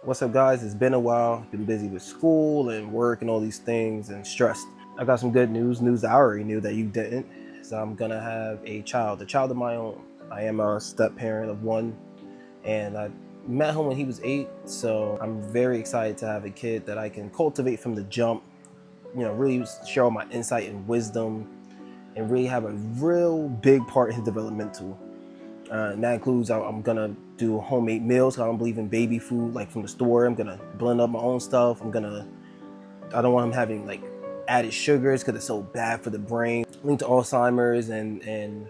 What's up, guys? It's been a while. Been busy with school and work and all these things and stressed. I got some good news I already knew that you didn't. So I'm gonna have a child of my own. I am a step parent of one, and I met him when he was 8. So I'm very excited to have a kid that I can cultivate from the jump. Really share all my insight and wisdom, and really have a real big part in his developmental. And that includes I'm gonna do homemade meals. I don't believe in baby food like from the store. I'm gonna blend up my own stuff. I don't want him having like added sugars because it's so bad for the brain. Linked to Alzheimer's and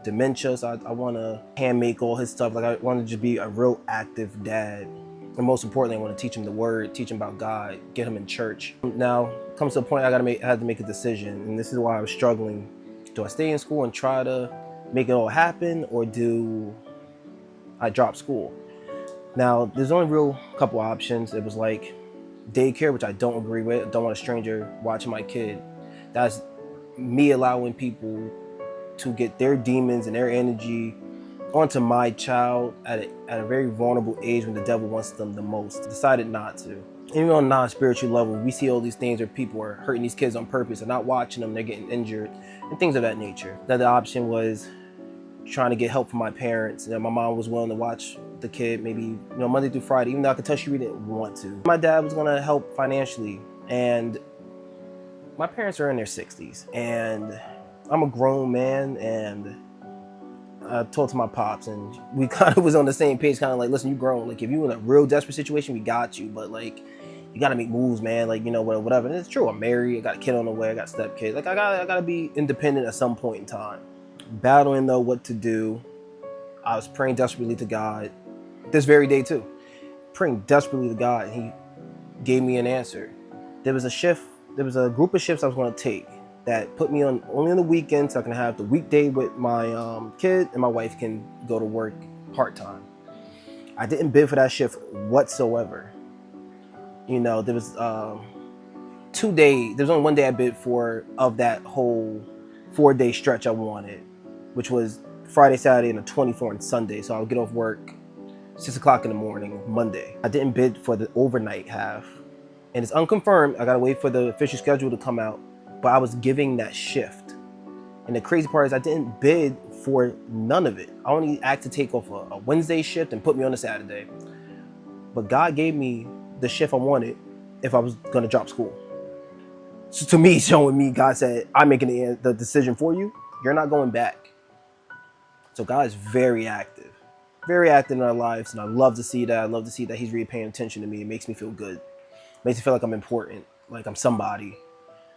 dementia. So I want to hand make all his stuff. Like I want to just be a real active dad. And most importantly, I want to teach him the word, teach him about God, get him in church. Now comes to a point I had to make a decision, and this is why I was struggling. Do I stay in school and try to make it all happen, or do I drop school? Now, there's only real couple options. It was like daycare, which I don't agree with. I don't want a stranger watching my kid. That's me allowing people to get their demons and their energy onto my child at a very vulnerable age when the devil wants them the most. Decided not to. Even on a non-spiritual level, we see all these things where people are hurting these kids on purpose and not watching them, they're getting injured and things of that nature. The other option was trying to get help from my parents. My mom was willing to watch the kid maybe Monday through Friday, even though I could tell she really didn't want to. My dad was gonna help financially, and my parents are in their 60s, and I'm a grown man, and I told to my pops, and we kind of was on the same page, kind of like, listen, you grown. Like, if you in a real desperate situation, we got you, but like, you gotta make moves, man. Like, whatever. And it's true. I'm married. I got a kid on the way. I got stepkids. Like, I gotta be independent at some point in time. Battling though what to do. I was praying desperately to God this very day too. Praying desperately to God, and He gave me an answer. There was a group of shifts I was going to take that put me on only on the weekend, so I can have the weekday with my kid, and my wife can go to work part-time. I didn't bid for that shift whatsoever. There was 2 days. There was only one day I bid for of that whole 4-day stretch I wanted, which was Friday, Saturday, and the 24th and Sunday. So I would get off work 6 o'clock in the morning, Monday. I didn't bid for the overnight half, and it's unconfirmed. I gotta wait for the official schedule to come out, but I was giving that shift. And the crazy part is I didn't bid for none of it. I only asked to take off a Wednesday shift and put me on a Saturday. But God gave me the shift I wanted if I was gonna drop school. So to me, showing me, God said, I'm making the decision for you. You're not going back. So God is very active in our lives. And I love to see that. I love to see that He's really paying attention to me. It makes me feel good. It makes me feel like I'm important, like I'm somebody.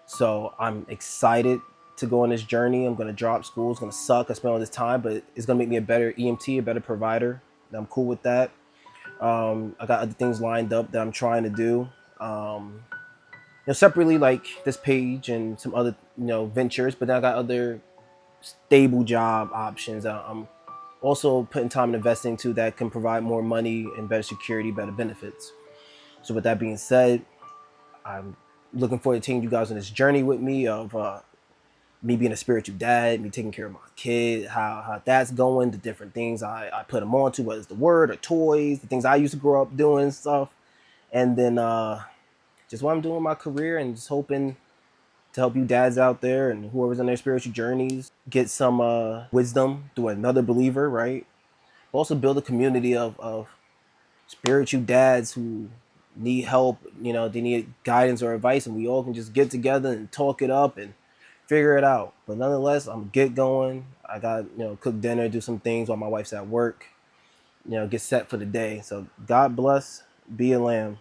So I'm excited to go on this journey. I'm going to drop school. It's going to suck. I spent all this time, but it's going to make me a better EMT, a better provider. And I'm cool with that. I got other things lined up that I'm trying to do. Separately, like this page and some other, ventures, but then I got other stable job options. I'm also putting time and investing to that can provide more money and better security, better benefits. So with that being said, I'm looking forward to taking you guys on this journey with me of me being a spiritual dad, me taking care of my kid, how that's going, the different things I put them on to, whether it's the word or toys, the things I used to grow up doing and stuff. And then just what I'm doing in my career, and just hoping to help you dads out there and whoever's on their spiritual journeys get some wisdom through another believer, right? But also build a community of spiritual dads who need help, they need guidance or advice, and we all can just get together and talk it up and figure it out. But nonetheless, I'm get going. I got, cook dinner, do some things while my wife's at work, get set for the day. So God bless, be a lamb.